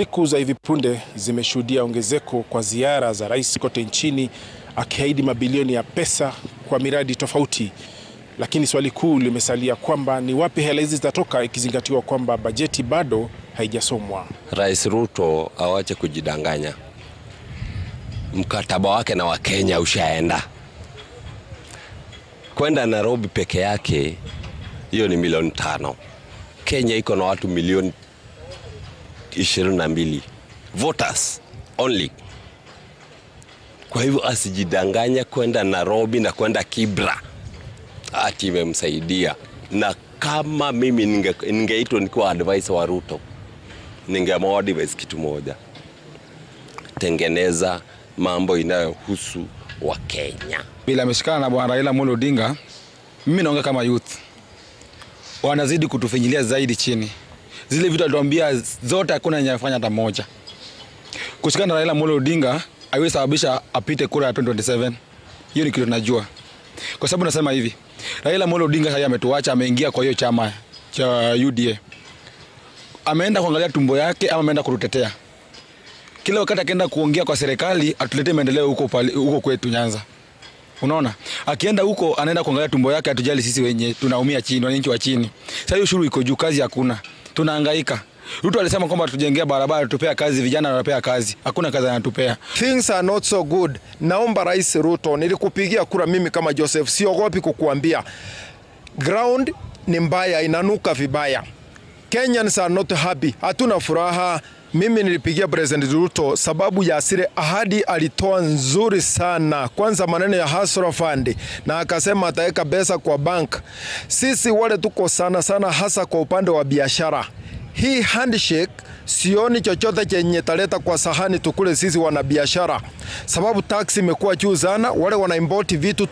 Siku za hivi punde zimeshuhudia ongezeko kwa ziara za rais kote nchini, akiahidi mabilioni ya pesa kwa miradi tofauti. Lakini swali kuu limesalia kwamba ni wapi hela hizi zitatoka, ikizingatiwa kwamba bajeti bado haijasomwa. Rais Ruto awache kujidanganya. Mkataba wake na Wakenya ushaenda. Kwenda Nairobi peke yake hiyo ni milioni 5. Kenya iko na watu milioni 22 voters only. Kwa hivyo asijidanganya kwenda Nairobi na kwenda Kibra ati imemsaidia. Na kama mimi ningeitwa nikiwa advisor wa Ruto, ningemwadvise kitu moja: tengeneza mambo inayohusu wa Kenya. Bila ameshikana na Bwana Raila Amolo Odinga, mimi naongea kama youth, wanazidi kutufinyilia zaidi chini. Zile vitu alituambia zote hakuna yenye afanya hata moja. Kushikana na Raila Amolo Odinga haiwezi sababisha apite kura ya 2027. Hiyo ni kitu tunajua. Kwa sababu nasema hivi, Raila Amolo Odinga sasa ametuacha, ameingia kwa hiyo chama cha UDA. Ameenda kuangalia tumbo yake ama ameenda kututetea? Kila wakati akienda kuongea kwa serikali atuletee maendeleo huko kwetu Nyanza. Unaona? Akienda huko anaenda kuangalia tumbo yake, atujali sisi wenye tunaumia chini, wananchi wa chini. Sasa hiyo shuru iko juu, kazi hakuna. Tunahangaika. Ruto alisema kwamba tutujengea barabara, tupea kazi, vijana wanapea kazi. Hakuna kazi anatupea. Things are not so good. Naomba Rais Ruto, nilikupigia kura mimi kama Joseph, siogopi kukuambia. Ground ni mbaya, inanuka vibaya. Kenyans are not happy. Hatuna furaha. Mimi nilipigia President Ruto sababu ya zile ahadi alitoa nzuri sana. Kwanza maneno ya hustler fund, na akasema ataweka pesa kwa bank. Sisi wale tuko sana hasa kwa upande wa biashara. Hii handshake sioni chochote chenye taleta kwa sahani tukule sisi wana biashara. Sababu tax imekuwa juu sana, wale wana import vitu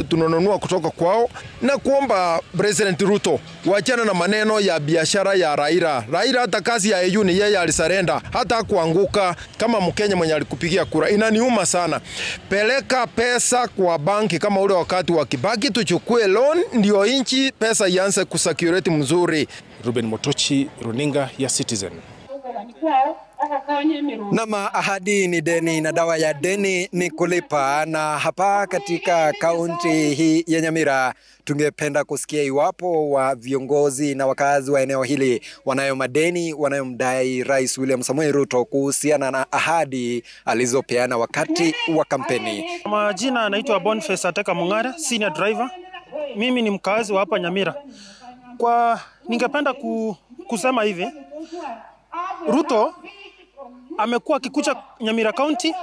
tunanunua kutoka kwao. Na kuomba President Ruto waachana na maneno ya biashara ya Raila. Raila hata kazi ya EU ni yeye alisarenda, hata kuanguka. Kama Mkenya mwenye alikupigia kura, inaniuma sana. Peleka pesa kwa banki kama ule wakati wa Kibaki, tuchukue loan ndio inchi pesa ianze kusecurity mzuri. Ruben Motochi, runinga ya Citizen. Nama ahadi ni deni na dawa ya deni ni kulipa. Na hapa katika kaunti hii ya Nyamira tungependa kusikia iwapo wa viongozi na wakazi wa eneo hili wanayo madeni wanayomdai Rais William Samoei Ruto kuhusiana na ahadi alizopeana wakati wa kampeni. Majina anaitwa Boniface Ateka Mungara, senior driver. Mimi ni mkazi wa hapa Nyamira. Ningependa kusema hivi, Ruto amekuwa akikuja Nyamira County,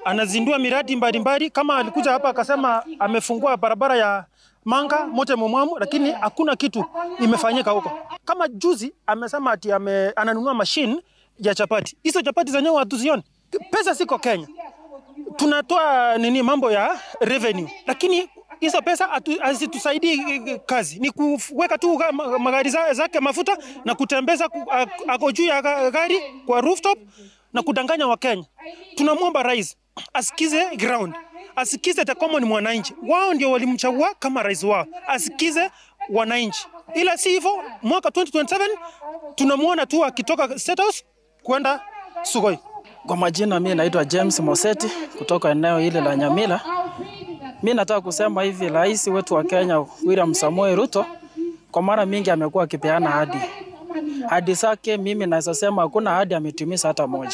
anazindua miradi mbalimbali. Kama alikuja hapa akasema amefungua barabara ya Manga Mote Momwamu, lakini hakuna kitu imefanyika huko. Kama juzi amesema ati ananunua machine ya chapati. Hizo chapati zenyewe hatuzioni. Pesa siko Kenya. Tunatoa mambo ya revenue, lakini hizo pesa hazitusaidii kazi. Ni kuweka tu magari zake mafuta na kutembeza ako juu ya gari kwa rooftop na kudanganya Wakenya. Tunamwomba rais asikize ground, asikize the common mwananchi. Wao ndio walimchagua kama rais wao, asikize wananchi. Ila si hivyo, mwaka 2027 tunamuona tu akitoka State House kwenda Sugoi. Kwa majina mimi naitwa James Moseti kutoka eneo hili la Nyamira. Mimi nataka kusema hivi, rais wetu wa Kenya William Samoei Ruto kwa mara mingi amekuwa akipeana ahadi zake. Mimi naweza sema hakuna ahadi ametimiza hata moja.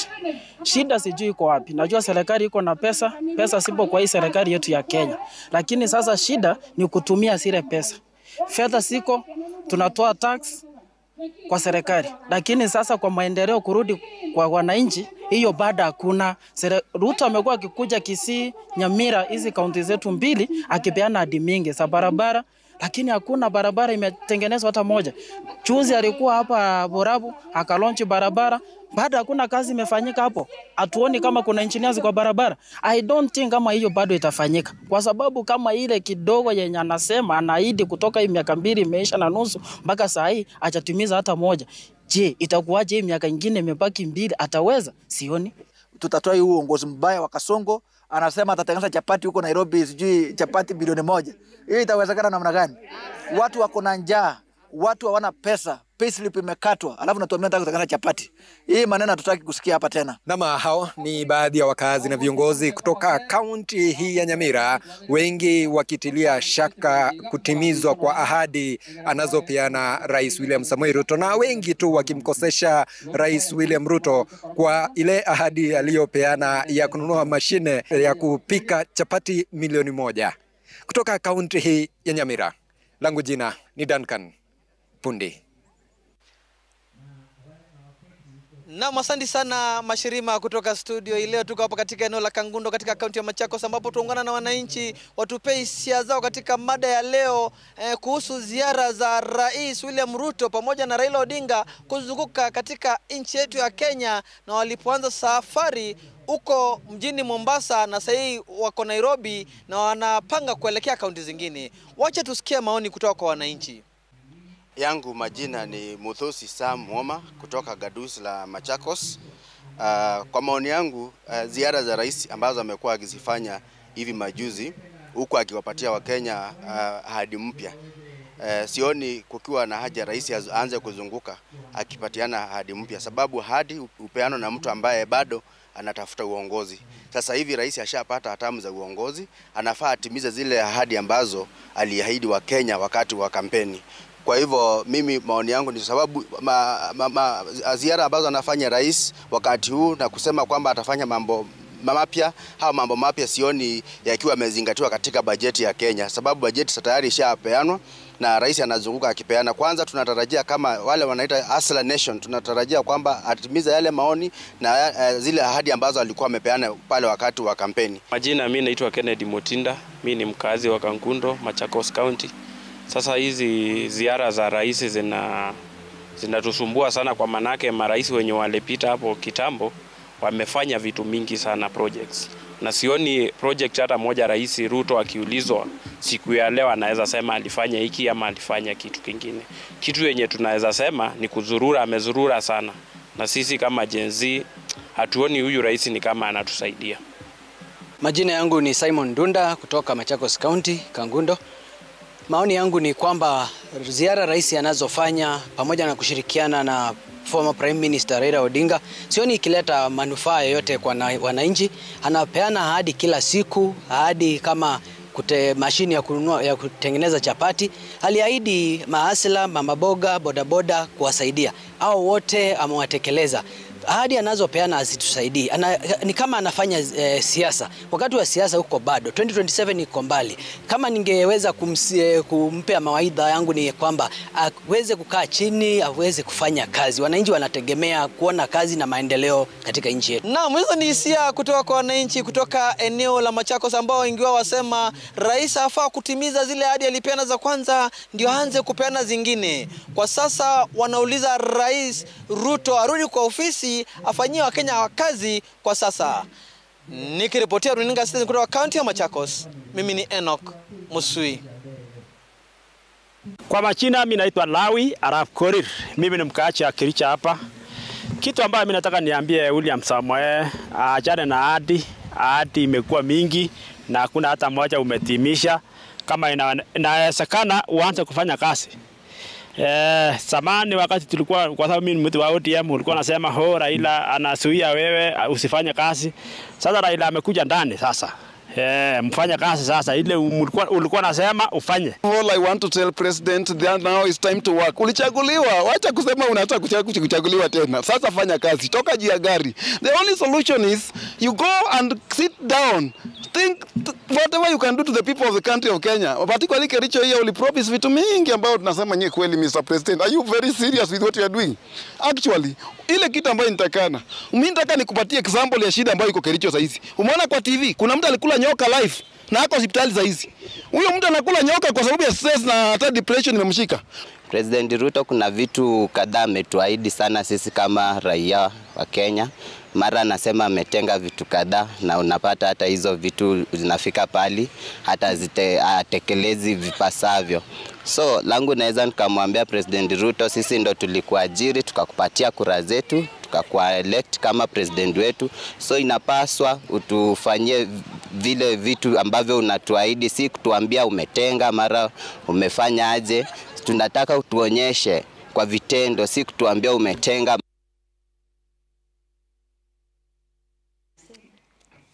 Shida sijui iko wapi. Najua serikali iko na pesa sipo kwa hii serikali yetu ya Kenya. Lakini sasa shida ni kutumia zile pesa. Fedha siko, tunatoa tax kwa serikali. Lakini sasa kwa maendeleo kurudi kwa wananchi, hiyo bado hakuna. Ruto amekuwa akikuja Kisii, Nyamira, hizi kaunti zetu mbili akipeana ahadi mingi za barabara, lakini hakuna barabara imetengenezwa hata moja. Juzi alikuwa hapa Borabu akalaunch barabara, bado hakuna kazi imefanyika hapo. Hatuoni kama kuna engineers kwa barabara. I don't think kama hiyo bado itafanyika. Kwa sababu kama ile kidogo yenye anasema anaahidi kutoka hii miaka 2 imeisha na nusu mpaka saa hii hajatimiza hata moja. Je, itakuwaje hii miaka ingine imebaki 2 ataweza? Sioni. Tutatoa hii uongozi mbaya wa Kasongo, anasema atatengeneza chapati huko Nairobi, sijui chapati bilioni 1. Hii itawezekana namna gani? Watu wako na njaa, watu hawana pesa, payslip imekatwa, alafu natuambia nataka kutengeneza chapati. Hii maneno hatutaki kusikia hapa tena. Nama hao ni baadhi ya wakazi na viongozi kutoka kaunti hii ya Nyamira, wengi wakitilia shaka kutimizwa kwa ahadi anazopeana Rais William Samoei Ruto, na wengi tu wakimkosesha Rais William Ruto kwa ile ahadi aliyopeana ya kununua mashine ya kupika chapati milioni 1. Kutoka kaunti hii ya Nyamira, langu jina ni Duncan Pundi. Na asante sana Mashirima kutoka studio. Leo tuko hapa katika eneo la Kangundo katika kaunti ya Machakos, ambapo tuungana na wananchi watupe hisia zao katika mada ya leo kuhusu ziara za Rais William Ruto pamoja na Raila Odinga kuzunguka katika nchi yetu ya Kenya, na walipoanza safari uko mjini Mombasa na sasa wako Nairobi na wanapanga kuelekea kaunti zingine. Wacha tusikie maoni kutoka kwa wananchi. Yangu majina ni Muthosi Sam Mwoma kutoka Gadus la Machakos. Kwa maoni yangu, ziara za rais ambazo amekuwa akizifanya hivi majuzi huku akiwapatia Wakenya ahadi mpya, sioni kukiwa na haja rais aanze kuzunguka akipatiana ahadi mpya, sababu ahadi upeano na mtu ambaye bado anatafuta uongozi. Sasa hivi rais ashapata hatamu za uongozi, anafaa atimize zile ahadi ambazo aliahidi Wakenya wakati wa kampeni. Kwa hivyo mimi maoni yangu ni sababu ziara ambazo anafanya rais wakati huu na kusema kwamba atafanya mambo mapya, hao mambo mapya sioni yakiwa yamezingatiwa katika bajeti ya Kenya, sababu bajeti tayari ishapeanwa na rais anazunguka akipeana. Kwanza tunatarajia kama wale wanaita Hustler Nation, tunatarajia kwamba atimiza yale maoni na zile ahadi ambazo alikuwa amepeana pale wakati wa kampeni. Majina mimi naitwa Kennedy Mutinda, mimi ni mkazi wa Kangundo, Machakos County. Sasa hizi ziara za rais zinatusumbua sana, kwa manake marais wenye walipita hapo kitambo wamefanya vitu mingi sana projects, na sioni project hata moja rais Ruto akiulizwa siku ya leo anaweza sema alifanya hiki ama alifanya kitu kingine. Kitu yenye tunaweza sema ni kuzurura, amezurura sana, na sisi kama Gen Z hatuoni huyu rais ni kama anatusaidia. Majina yangu ni Simon Dunda kutoka Machakos County, Kangundo. Maoni yangu ni kwamba ziara rais anazofanya pamoja na kushirikiana na former Prime Minister Raila Odinga sioni ikileta manufaa yoyote kwa wananchi. Anapeana ahadi kila siku, ahadi kama mashini ya kutengeneza chapati. Aliahidi maasila, mamaboga, bodaboda kuwasaidia. Hao wote amewatekeleza. Ahadi anazopeana hazitusaidii. Ni kama anafanya siasa. Wakati wa siasa huko bado 2027 iko mbali. Kama ningeweza kumpea mawaidha yangu ni kwamba aweze kukaa chini, aweze kufanya kazi. Wananchi wanategemea kuona kazi na maendeleo katika nchi yetu. Naam, hizo ni hisia kutoka kwa wananchi kutoka eneo la Machakos, ambao wengi wao wasema rais afaa kutimiza zile ahadi alipeana za kwanza ndio aanze kupeana zingine. Kwa sasa wanauliza Rais Ruto arudi kwa ofisi afanyie Wakenya kazi kwa sasa. Nikiripotia runinga Citizen kutoka kaunti ya Machakos, mimi ni Enoch Musui. Kwa majina mimi naitwa Lawi Arab Korir. Mimi ni mkaaji wa Kericho hapa. Kitu ambacho mimi nataka niambie William Samoei, achane na ahadi imekuwa mingi na hakuna hata moja umetimisha. Kama inawezekana uanze kufanya kazi. Zamani wakati tulikuwa, kwa sababu mimi mtu wa ODM, ulikuwa nasema Raila anazuia wewe usifanye kazi. Sasa Raila amekuja ndani sasa. Mfanya kazi sasa, ile ulikuwa nasema ufanye. All I want to tell president that now is time to work. Ulichaguliwa, wacha kusema unataka kuchaguliwa tena. Sasa fanya kazi, toka jia gari. The only solution is you go and sit down. Think whatever you can do to the people of the country of Kenya. Particularly Kericho here ulipromise vitu mingi ambayo tunasema nye kweli Mr. President. Are you very serious with what you are doing? Actually, ile kitu ambayo nitakana. Mimi nataka nikupatie example ya shida ambayo iko Kericho sasa hizi. Umeona kwa TV, kuna mtu alikula nyoka live na hako hospitali sasa hizi. Huyo mtu anakula nyoka kwa sababu ya stress na hata depression imemshika. President Ruto kuna vitu kadhaa ametuahidi sana sisi kama raia wa Kenya. Mara anasema ametenga vitu kadhaa na unapata hata hizo vitu zinafika pali hata atekelezi vipasavyo. So langu naweza nikamwambia President Ruto, sisi ndo tulikuajiri, tukakupatia kura zetu, tukakuelect kama president wetu. So inapaswa utufanyie vile vitu ambavyo unatuahidi, si kutuambia umetenga mara umefanya aje. Tunataka utuonyeshe kwa vitendo, si kutuambia umetenga.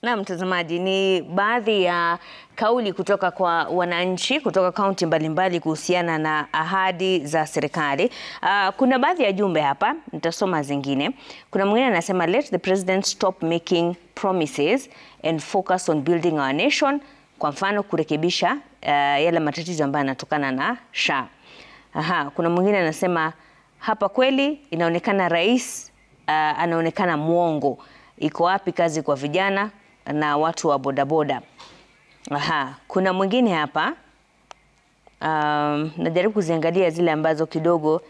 Na mtazamaji, ni baadhi ya kauli kutoka kwa wananchi kutoka kaunti mbalimbali kuhusiana na ahadi za serikali. Kuna baadhi ya jumbe hapa, nitasoma zingine. Kuna mwingine anasema let the president stop making promises and focus on building our nation. Kwa mfano kurekebisha yale matatizo ambayo yanatokana na SHA. Kuna mwingine anasema hapa kweli inaonekana rais anaonekana mwongo. Iko wapi kazi kwa vijana na watu wa bodaboda? Kuna mwingine hapa najaribu kuziangalia zile ambazo kidogo.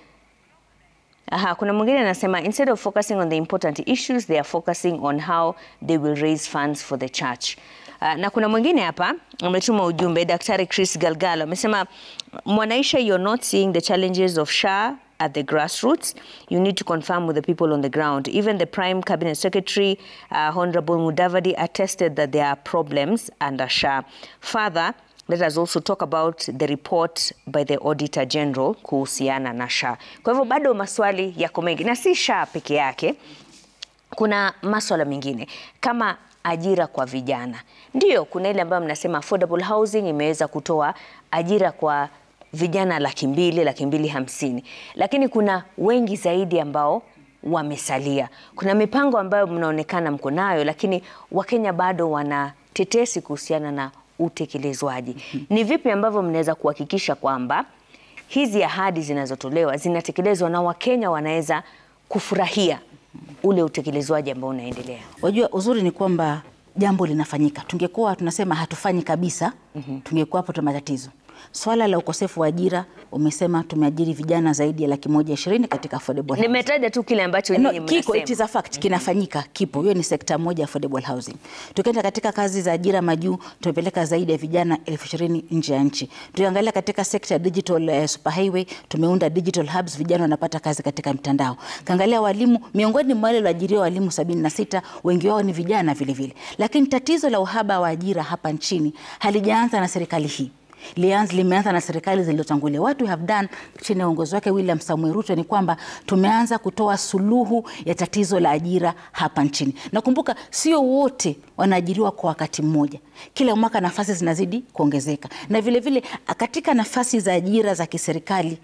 Kuna mwingine anasema instead of focusing on the important issues they are focusing on how they will raise funds for the church. Na kuna mwingine hapa ametuma ujumbe, Daktari Chris Galgalo amesema Mwanaisha, you're not seeing the challenges of SHA at the grassroots. You need to confirm with the people on the ground. Even the Prime Cabinet Secretary, Honorable Mudavadi, attested that there are problems under SHA. Further, let us also talk about the report by the Auditor General kuhusiana na SHA. Kwa hivyo bado maswali yako mengi, na si SHA peke yake. Kuna maswala mengine kama ajira kwa vijana. Ndio, kuna ile ambayo mnasema affordable housing imeweza kutoa ajira kwa vijana 200,000, 250,000. Lakini kuna wengi zaidi ambao wamesalia. Kuna mipango ambayo mnaonekana mko nayo, lakini Wakenya bado wana tetesi kuhusiana na utekelezwaji. Ni vipi ambavyo mnaweza kuhakikisha kwamba hizi ahadi zinazotolewa zinatekelezwa na Wakenya wanaweza kufurahia ule utekelezwaji ambao unaendelea? Wajua, uzuri ni kwamba jambo linafanyika. Tungekuwa tunasema hatufanyi kabisa, tungekuwa hapo tuna matatizo. Swala la ukosefu wa ajira, umesema tumeajiri vijana zaidi ya 120,000 katika affordable housing. Nimetaja tu kile ambacho nyinyi mnasema. Kiko, it is a fact, kinafanyika, kipo. Hiyo ni sekta moja affordable housing. Tukienda katika kazi za ajira majuu, tumepeleka zaidi ya vijana 20,000 nje ya nchi. Tukiangalia katika sekta ya digital superhighway, tumeunda digital hubs, vijana wanapata kazi katika mtandao. Kaangalia walimu, miongoni mwa wale walioajiriwa walimu 76, wengi wao ni vijana vile vile. Lakini tatizo la uhaba wa ajira hapa nchini halijaanza na serikali hii. Limeanza na serikali zilizotangulia. What we have done chini ya uongozi wake William Samoei Ruto ni kwamba tumeanza kutoa suluhu ya tatizo la ajira hapa nchini. Nakumbuka sio wote wanaajiriwa kwa wakati mmoja. Kila mwaka nafasi zinazidi kuongezeka. Na vile vile katika nafasi za ajira za kiserikali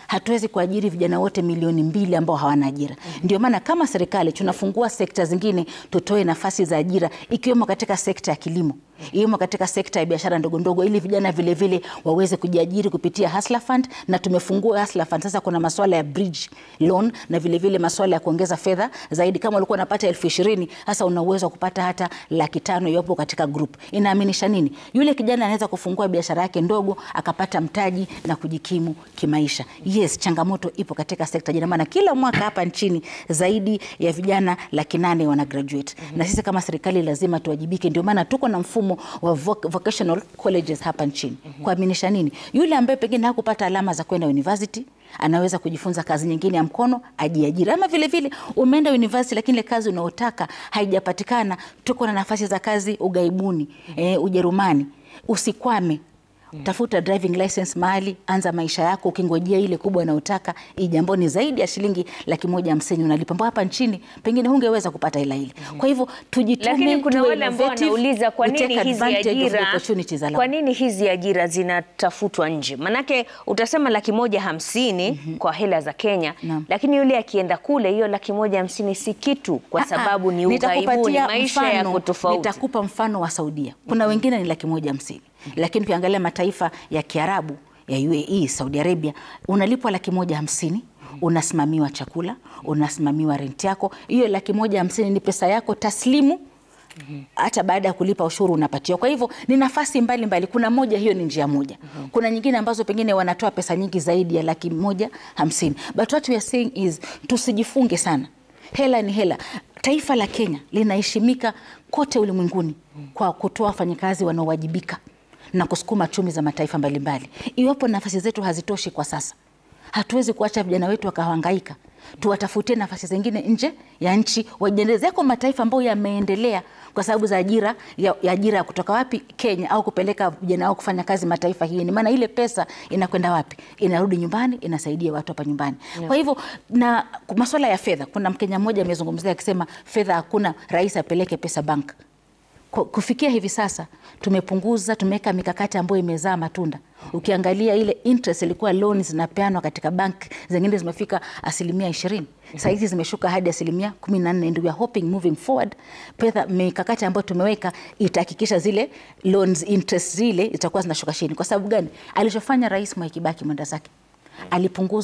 hatuwezi kuajiri vijana wote 2,000,000 ambao hawana ajira. Ndio maana kama serikali tunafungua sekta zingine tutoe nafasi za ajira, ikiwemo katika sekta ya kilimo, ikiwemo katika sekta ya biashara ndogo ndogo, ili vijana vile vile waweze kujiajiri kupitia Hustler Fund. Na tumefungua Hustler Fund sasa, kuna masuala ya bridge loan na vile vile masuala ya kuongeza fedha zaidi. Kama ulikuwa unapata 20,000, sasa una uwezo wa kupata hata 500,000 iwapo katika group. Inaaminisha nini? Yule kijana anaweza kufungua biashara yake ndogo akapata mtaji na kujikimu kimaisha. Yes, changamoto ipo katika sekta ajira, maana kila mwaka hapa nchini zaidi ya vijana 800,000 wana graduate. Na sisi kama serikali lazima tuwajibike. Ndio maana tuko na mfumo wa vocational colleges hapa nchini. Kuaminisha nini? Yule ambaye pengine hakupata alama za kwenda university anaweza kujifunza kazi nyingine ya mkono, ajiajiri. Ama vile vile umeenda university lakini ile kazi unaotaka haijapatikana, tuko na nafasi za kazi ugaibuni, Ujerumani. Usikwame. Tafuta driving license mahali, anza maisha yako ukingojea ile kubwa unayotaka. Jambo ni zaidi ya shilingi 150,000 unalipa. Mbona hapa nchini pengine hungeweza kupata ila ile. Kwa hivyo tujitume. Lakini kuna wale ambao wanauliza kwa nini hizi ajira zinatafutwa nje? Manake utasema 150,000 kwa hela za Kenya, lakini yule akienda kule hiyo 150,000 si kitu, kwa sababu ni ughaibuni, maisha yako tofauti. Nitakupa mfano wa Saudia. Kuna wengine ni 150,000. Lakini ukiangalia mataifa ya Kiarabu ya UAE, Saudi Arabia, unalipwa 150,000, unasimamiwa chakula, unasimamiwa rent yako. Hiyo 150,000 ni pesa yako taslimu. Hata baada ya kulipa ushuru unapatiwa. Kwa hivyo ni nafasi mbalimbali. Kuna moja, hiyo ni njia moja. Kuna nyingine ambazo pengine wanatoa pesa nyingi zaidi ya 150,000. But what we are saying is tusijifunge sana. Hela ni hela. Taifa la Kenya linaheshimika kote ulimwenguni kwa kutoa wafanyakazi wanaowajibika na kusukuma chumi za mataifa mbalimbali. Iwapo nafasi zetu hazitoshi kwa sasa, hatuwezi kuacha vijana wetu wakahangaika. Tuwatafutie nafasi zingine nje ya nchi, wajiendeleze kwa mataifa ambayo yameendelea. kwa sababu za ajira ya kutoka wapi? Kenya, au kupeleka vijana wao kufanya kazi mataifa hii. Ni maana ile pesa inakwenda wapi? Inarudi nyumbani, inasaidia watu hapa nyumbani. Kwa hivyo na masuala ya fedha, kuna Mkenya mmoja amezungumzia akisema fedha hakuna, rais apeleke pesa bank. Kufikia hivi sasa tumeweka mikakati ambayo imezaa matunda. Ukiangalia ile interest ilikuwa loans zinapeanwa katika bank, zingine zimefika 20%. Sasa hizi zimeshuka hadi 14%, and we are hoping moving forward mikakati ambayo tumeweka itahakikisha zile loans interest zile itakuwa zinashuka chini. Kwa sababu gani? Alichofanya Rais Mwai Kibaki mwenda zake,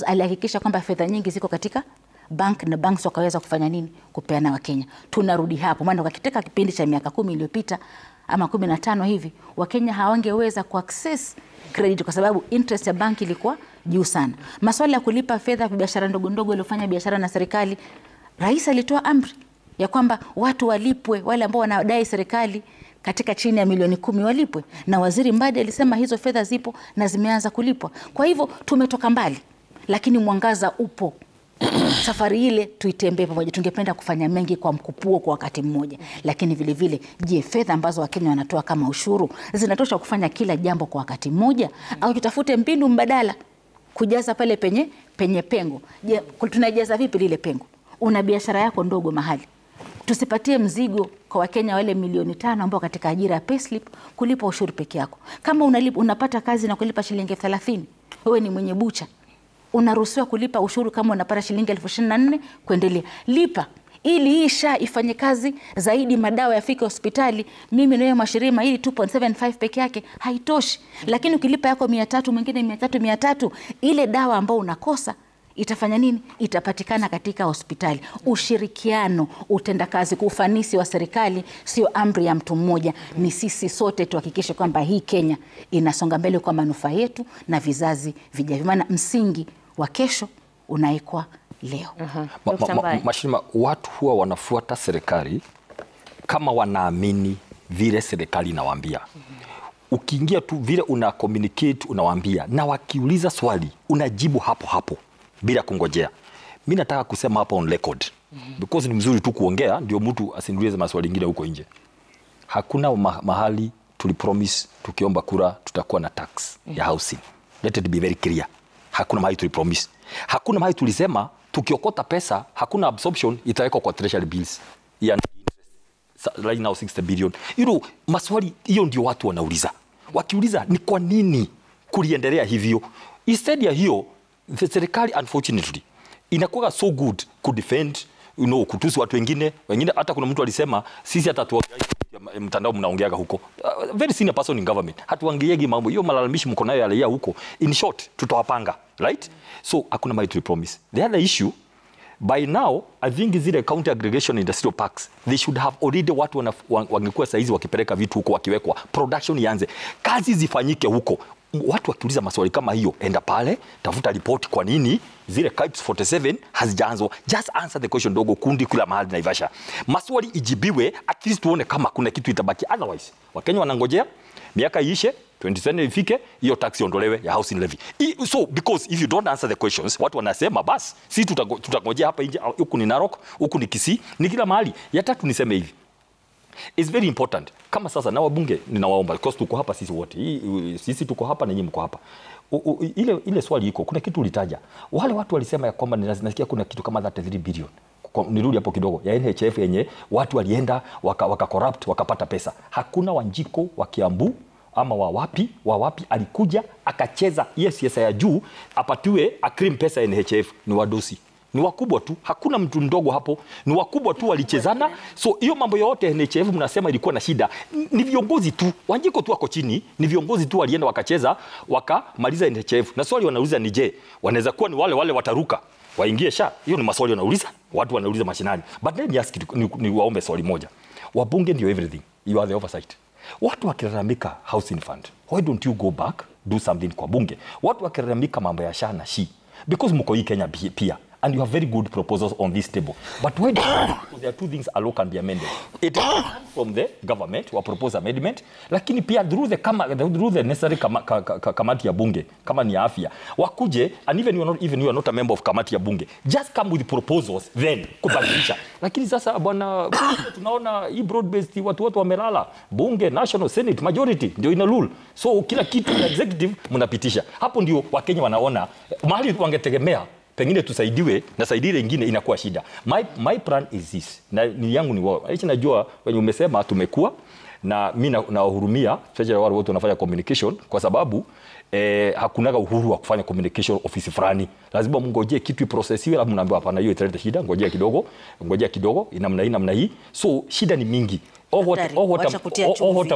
alihakikisha kwamba fedha nyingi ziko katika bank na banks wakaweza kufanya nini? Kupeana Wakenya. Tunarudi hapo, maana katika kipindi cha miaka 10 iliyopita ama 15 hivi, Wakenya hawangeweza kuaccess credit kwa sababu interest ya banki ilikuwa juu sana. Masuala ya kulipa fedha kwa biashara ndogo ndogo waliofanya biashara na serikali, rais alitoa amri ya kwamba watu walipwe, wale ambao wanadai serikali katika chini ya milioni 10 walipwe, na Waziri Mbadi alisema hizo fedha zipo na zimeanza kulipwa. Kwa hivyo tumetoka mbali, lakini mwangaza upo. Safari ile tuitembee pamoja. Tungependa kufanya mengi kwa mkupuo kwa wakati mmoja, lakini vile vile, je, fedha ambazo Wakenya wanatoa kama ushuru zinatosha kufanya kila jambo kwa wakati mmoja, au tutafute mbinu mbadala kujaza pale penye pengo? Je, tunajaza vipi lile pengo? Una biashara yako ndogo mahali, tusipatie mzigo kwa Wakenya wale milioni 5 ambao katika ajira ya payslip kulipa ushuru peke yako. Kama unapata kazi na kulipa shilingi 30, wewe ni mwenye bucha, unaruhusiwa kulipa ushuru kama unapata shilingi 24,000 kuendelea. Lipa ili hii SHA ifanye kazi zaidi, madawa yafike hospitali. Mimi na wewe Mashirima, ili 2.75 peke yake haitoshi, lakini ukilipa yako 300, mwingine 300, ile dawa ambao unakosa itafanya nini? Itapatikana katika hospitali. Ushirikiano, utendakazi, ufanisi wa serikali sio amri ya mtu mmoja, ni sisi sote tuhakikishe kwamba hii Kenya inasonga mbele kwa manufaa yetu na vizazi vijavyo, maana msingi wa kesho unaekwa leo. Mashirima, watu huwa wanafuata serikali kama wanaamini vile serikali inawaambia. Ukiingia tu vile una communicate unawaambia, na wakiuliza swali unajibu hapo hapo bila kungojea. Mimi nataka kusema hapa on record, because ni mzuri tu kuongea ndio mtu asiniulize maswali mengine huko nje. Hakuna mahali tulipromise tukiomba kura tutakuwa na tax ya housing. Let it be very clear. Hakuna mahali tulipromise. Hakuna mahali tulisema tukiokota pesa hakuna absorption itawekwa kwa treasury bills. Right now 60 billion. Maswali hiyo ndio watu wanauliza. Wakiuliza ni kwa nini kuliendelea hivyo? Instead ya hiyo, the serikali unfortunately inakuwa so good ku defend, kutusi watu wengine. Hata kuna mtu alisema sisi hata tuongea mtandao mnaongeaga huko. Very senior person in government. Hatuongeagi mambo hiyo, malalamishi mko nayo yale ya huko. In short, tutawapanga, right? So hakuna mahali to promise. The other issue, by now I think zile county aggregation industrial parks, they should have already watu wangekuwa saizi wakipeleka vitu huko, wakiwekwa production ianze, kazi zifanyike huko. Watu wakiuliza maswali kama hiyo, enda pale, tafuta report kwa nini zile KIPS 47 hazijaanzwa. Just answer the question dogo, kundi kula mahali Naivasha. Maswali ijibiwe, at least tuone kama kuna kitu itabaki. Otherwise, Wakenya wanangojea miaka iishe, 2020 ifike, hiyo tax iondolewe ya housing levy. So because if you don't answer the questions, watu wanasema basi si tutangojea hapa nje, huku ni Narok, huku ni Kisii, ni kila mahali. Ya tatu niseme hivi, it's very important. Kama sasa na wabunge ninawaomba, because tuko hapa sisi wote. Sisi tuko hapa na nyinyi mko hapa. Ile swali iko, kuna kitu ulitaja. Wale watu walisema ya kwamba nasikia kuna kitu kama 33 billion. Nirudi hapo kidogo, ya NHF yenye watu walienda waka corrupt wakapata pesa. Hakuna Wanjiko wa Kiambu ama wa wapi alikuja akacheza siasa ya juu apatiwe akrim pesa NHF. Ni wadosi, ni wakubwa tu, hakuna mtu mdogo hapo, ni wakubwa tu walichezana. So hiyo mambo yote NHF mnasema ilikuwa na shida, ni viongozi tu. Wanjiko tu wako chini, ni viongozi tu walienda wakacheza wakamaliza NHF. Na swali wanauliza ni je, wanaweza kuwa ni wale wataruka waingie SHA? Hiyo ni maswali wanauliza, watu wanauliza mashinani. But let me ask you, ni waombe swali moja. Wabunge ndio everything, you are the oversight. Watu wakilalamika housing fund, why don't you go back, do something kwa bunge? Watu wakilalamika mambo ya SHA na SHI, because mko hii Kenya pia, and you have very good proposals on this table. But when there are two things a law can be amended. It comes from the government who propose amendment, lakini pia through the necessary kamati ya bunge, kama ni afya, wakuje, and even you are not a member of kamati ya bunge, just come with proposals then kubadilisha. Lakini sasa bwana tunaona hii broad based watu wamelala, bunge, national, senate, majority ndio ina rule. So kila kitu executive mnapitisha. Hapo ndio Wakenya wanaona mahali wangetegemea pengine tusaidiwe na saidire ingine inakuwa shida. My plan is this. Na ni yangu ni wao. Hichi najua wenye umesema tumekuwa na mimi nahurumia wale wote wanafanya communication kwa sababu hakunaga uhuru wa kufanya communication office fulani. Lazima mngojee kitu iprocessiwe, alafu mnaambiwa hapana hiyo italeta shida, ngojea kidogo, namna hii. So shida ni mingi. Wacha kutia chumvi.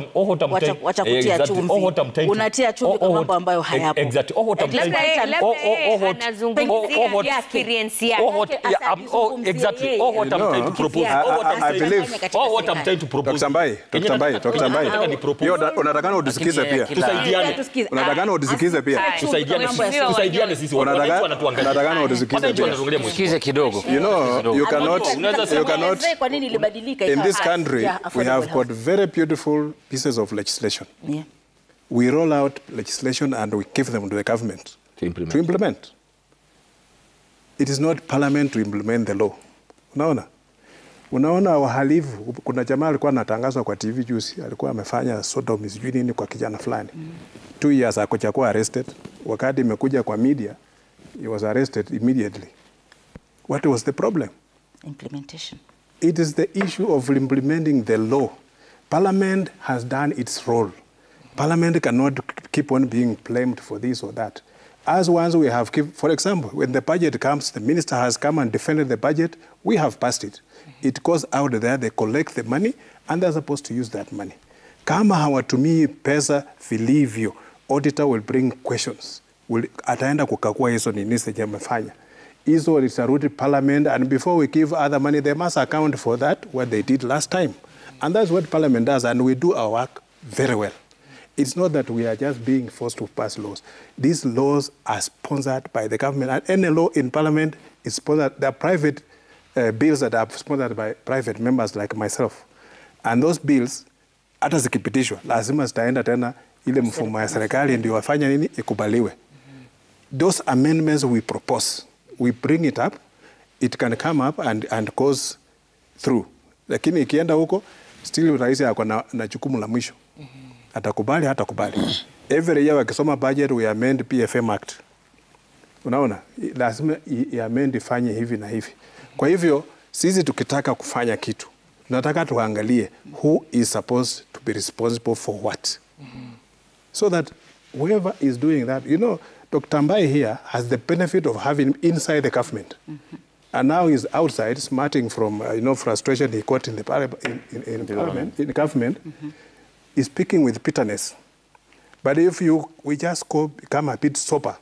Unatia chumvi kwa mambo ambayo hayapo. Exactly. Anazungumzia experience yake. Exactly. What I'm trying to propose. I believe. What I'm trying to propose. Dr. Mbai. Unatakana udisikize pia. Tusaidiane. Unatakana udisikize pia. Tusaidiane sisi. Unatakana udisikize pia. Sikize kidogo. You know, you cannot. Kwa nini ilibadilika? In this country, we have got very beautiful pieces of legislation. Yeah. We roll out legislation and we give them to the government to implement. It is not parliament to implement the law. Unaona wahalifu, kuna jamaa alikuwa anatangazwa kwa TV juzi, alikuwa amefanya sodomy sijui nini kwa kijana fulani. 2 years akakuwa arrested. Wakati imekuja kwa media, he was arrested immediately. What was the problem? Implementation. It is the issue of implementing the law. Parliament has done its role. Parliament cannot keep on being blamed for this or that. As once we have, for example, when the budget comes, the minister has come and defended the budget, we have passed it. It goes out there, they collect the money, and they're supposed to use that money. Kama hawatumii pesa vilivyo, auditor will bring questions. Ataenda kukagua hizo nini sijamefanya. Hizo litarudi parliament, and before we give other money, they must account for that, what they did last time. And that's what parliament does, and we do our work very well. It's not that we are just being forced to pass laws. These laws are sponsored by the government, and any law in parliament is sponsored. There are private bills that are sponsored by private members like myself. And those bills, hata zikipitishwa, lazima zitaenda tena ile mfumo ya serikali ndio wafanya nini ikubaliwe. Those amendments we propose, we bring it up, it can come up and goes through. Lakini ikienda huko, still rais yako na jukumu la mwisho. Atakubali, hatakubali. Every year wakisoma budget, we amend PFM Act. Unaona? Lazima amend ifanye hivi na hivi. Kwa hivyo, sisi tukitaka kufanya kitu, tunataka tuangalie who is supposed to be responsible for what. So that whoever is doing that, you know, Dr. Mbai here has the benefit of having inside the government. And now he's outside, smarting from, frustration he got in the parliament, in government. Is speaking with bitterness. But if we just become a bit sober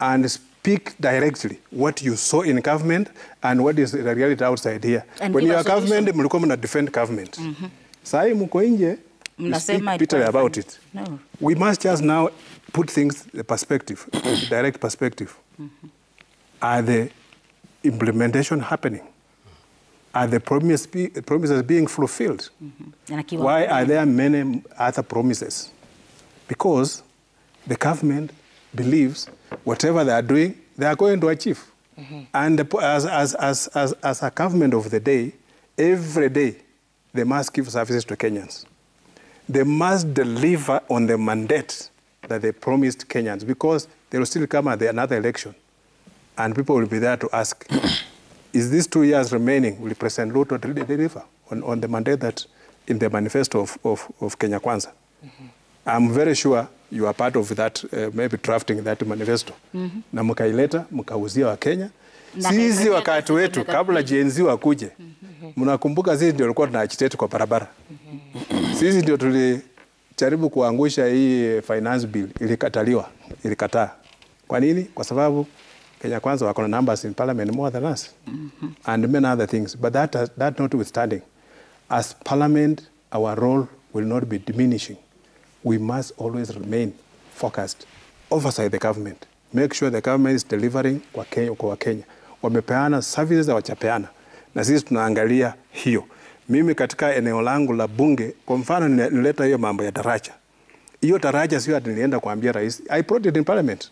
and speak directly what you saw in government and what is the reality outside here. And when you are government, mlikuwa mna defend government. Sai mko nje, you speak bitterly about it. No. We must just now put things in perspective, direct perspective. Are the implementation happening? Are the promises being fulfilled? Why are there many other promises? Because the government believes whatever they are doing, they are going to achieve. And as a government of the day, every day, they must give services to Kenyans. They must deliver on the mandate that they promised Kenyans, because they will still come at another election. And people will be there to ask, is this 2 years remaining, will President Ruto deliver on the mandate that in the manifesto of Kenya Kwanza? I'm very sure you are part of that, maybe drafting that manifesto. Na mkaileta, mkauzia wa Kenya. Sisi wakati wetu, kabla Gen Z wakuje, mnakumbuka sisi ndio tulikuwa tunaagitate kwa barabara. Sisi ndio tulijaribu kuangusha hii finance bill, ilikataa. Kwa nini? Kwa sababu Kenya Kwanza wako na numbers in parliament more than us. And many other things. But that notwithstanding, as parliament, our role will not be diminishing. We must always remain focused, oversight the government. Make sure the government is delivering kwa Kenya. wamepeana services hawajapeana, na sisi tunaangalia hiyo. Mimi katika eneo langu la bunge, kwa mfano, nileta hiyo mambo ya daraja. Hiyo daraja sio ati nilienda kuambia rais. I brought it in parliament.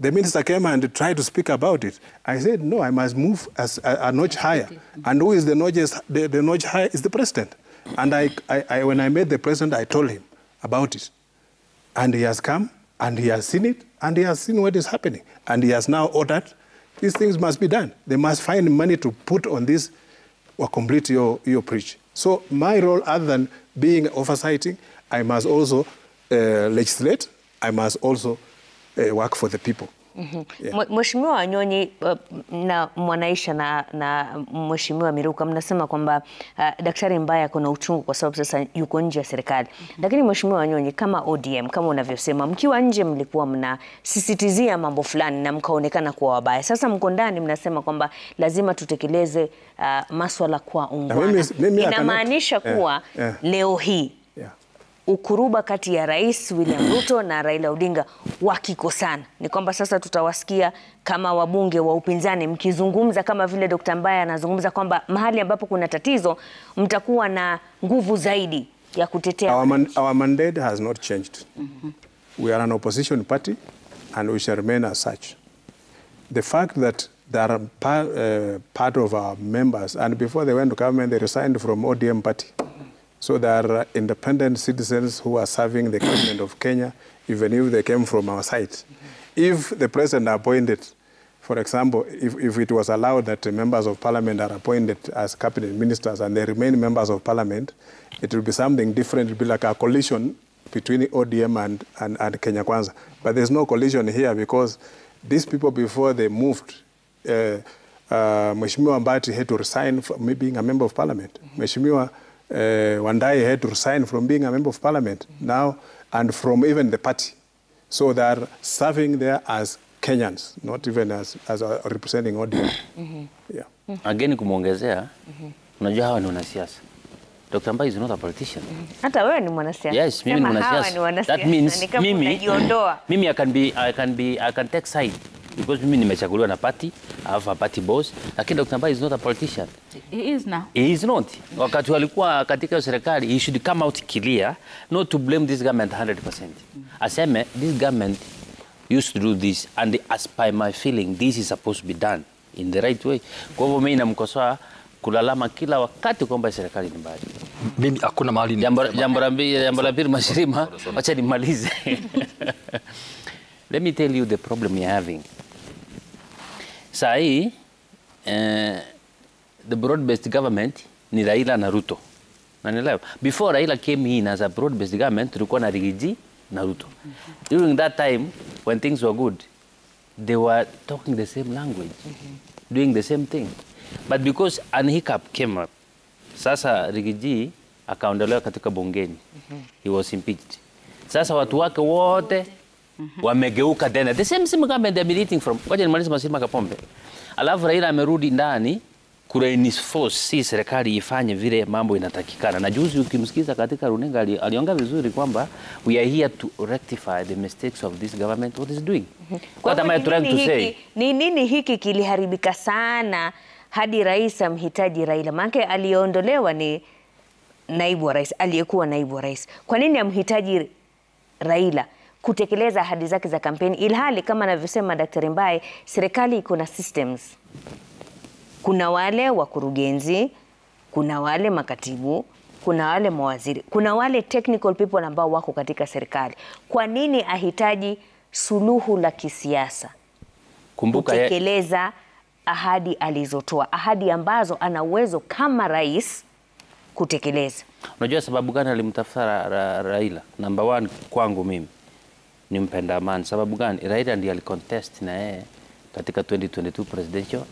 The minister came and tried to speak about it. I said, no, I must move as a notch higher. And who is the notch higher is the president. And when I met the president, I told him about it. And he has come, and he has seen it, and he has seen what is happening. And he has now ordered, these things must be done. They must find money to put on this or complete your bridge. So my role, other than being oversighting, I must also legislate. I must also work for the people. Mheshimiwa Wanyonyi na Mwanaisha na Mheshimiwa Miruka mnasema kwamba Daktari Mbaya kuna uchungu kwa sababu sasa yuko nje ya serikali. Lakini Mheshimiwa Wanyonyi, kama ODM, kama unavyosema, mkiwa nje mlikuwa mnasisitizia mambo fulani na mkaonekana kuwa wabaya. Sasa mko ndani mnasema kwamba lazima tutekeleze maswala kwa ungwana. Inamaanisha kuwa leo hii ukuruba kati ya Rais William Ruto na Raila Odinga wakikosana, ni kwamba sasa tutawasikia kama wabunge wa upinzani mkizungumza kama vile Dr. Mbaya anazungumza kwamba mahali ambapo kuna tatizo mtakuwa na nguvu zaidi ya kutetea. Our mandate has not changed. We are an opposition party and we shall remain as such. The fact that there are part of our members, and before they went to government, they resigned from ODM party. So there are independent citizens who are serving the government of Kenya, even if they came from our side. If the president appointed, for example, if it was allowed that members of parliament are appointed as cabinet ministers and they remain members of parliament, it will be something different. It will be like a collision between ODM and Kenya Kwanza. But there's no collision here because these people, before they moved, Mheshimiwa Mbati had to resign from being a member of parliament. Mheshimiwa Wandai had to resign from being a member of parliament now, and from even the party. So they are serving there as Kenyans, not even as representing ODM. Again, kumuongezea, unajua hawa ni wanasiasa. Dr. Mbaya is not a politician. Hata wewe ni mwanasiasa. Yes, mimi ni mwanasiasa. That means mimi I can take side. Because mimi nimechaguliwa na party, I have a party boss, lakini Dr. Mbaya is not a politician. He is now. He is not. Wakati walikuwa katika serikali, he should come out clear, not to blame this government 100%. Aseme, this government used to do this, and as by my feeling, this is supposed to be done in the right way. Kwa hivyo mimi namkosoa kulalama kila wakati kwamba serikali ni mbaya. Mimi hakuna mahali ni jambo la pili Mashirima, acha nimalize. Let me tell you the problem you're having. Sahi, the broad-based government ni Raila na Ruto. Before Raila came in as a broad-based government, tulikuwa na Rigiji na Ruto. During that time, when things were good, they were talking the same language, doing the same thing. But because an hiccup came up, sasa Rigiji akaondolewa katika bungeni. He was impeached. Sasa watu wake wote wamegeuka tena. The same government they're eating from. Ngoja nimalize Mashirima Kapombe. Alafu Raila amerudi ndani kureinforce si serikali ifanye vile mambo inatakikana. Na juzi ukimsikiza katika runinga aliongea vizuri kwamba we are here to rectify the mistakes of this government what is doing. What am I trying to say? Ni nini hiki kiliharibika sana hadi rais amhitaji Raila? Maana aliondolewa ni naibu wa rais, aliyekuwa naibu wa rais. Kwa nini amhitaji Raila kutekeleza ahadi zake za kampeni, ilhali kama anavyosema Daktari Mbaya, serikali iko na systems. Kuna wale wakurugenzi, kuna wale makatibu, kuna wale mawaziri, kuna wale technical people ambao wako katika serikali. Kwa nini ahitaji suluhu la kisiasa? Kumbuka kutekeleza ahadi alizotoa, ahadi ambazo ana uwezo kama rais kutekeleza. Unajua sababu gani alimtafuta Raila? Number one kwangu mimi ni mpenda amani. Sababu gani? Raila ndiye alicontest na yeye katika 2022 presidential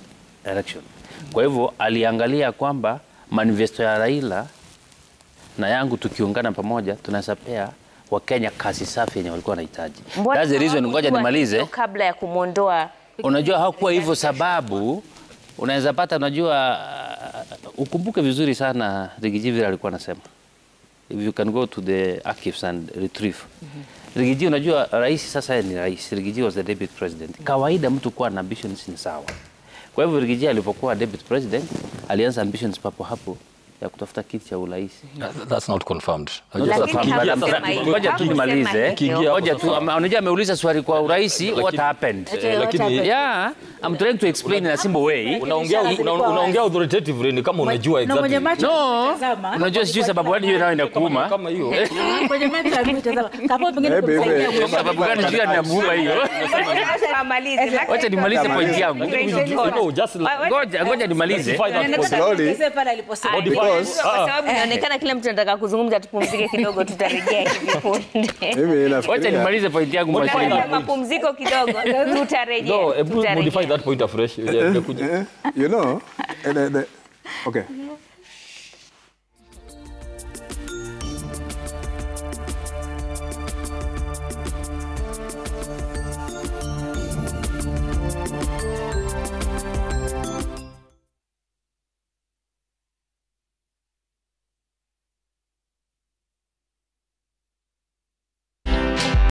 election. Kwa hivyo aliangalia kwamba manifesto ya Raila na yangu tukiungana pamoja tunasapea wa Kenya kazi safi yenye walikuwa wanahitaji. That's the reason. Ngoja nimalize kabla ya kumuondoa. Unajua hakuwa hivyo sababu unaweza pata, unajua ukumbuke vizuri sana Rigiji vile alikuwa anasema. If you can go to the archives and retrieve. Rigiji, unajua rais sasa ni rais. Rigiji was the deputy president. Kawaida mtu kuwa na ambitions ni sawa. Kwa hivyo Rigiji alipokuwa deputy president alianza ambitions papo hapo ya kutafuta kiti cha urais. That's not confirmed. Ngoja tu nimalize. Ngoja tu, unajua ameuliza swali kwa urais, what happened? Yeah, I'm trying to explain in a simple way. Unaongea authoritatively ni kama unajua exactly. No. Unajua sijui sababu gani hiyo nayo inakuuma. Kama hiyo. Kwenye macho ametazama. Kapo pengine kwa sababu gani sijui inamuuma hiyo. Wacha nimalize point yangu. Ngoja nimalize. Kwa sababu inaonekana kila mtu anataka kuzungumza, tupumzike kidogo, tutarejea hivi punde. Wacha nimalize point yangu mwalimu. Mapumziko kidogo, tutarejea. No, modify that point afresh. You know, okay.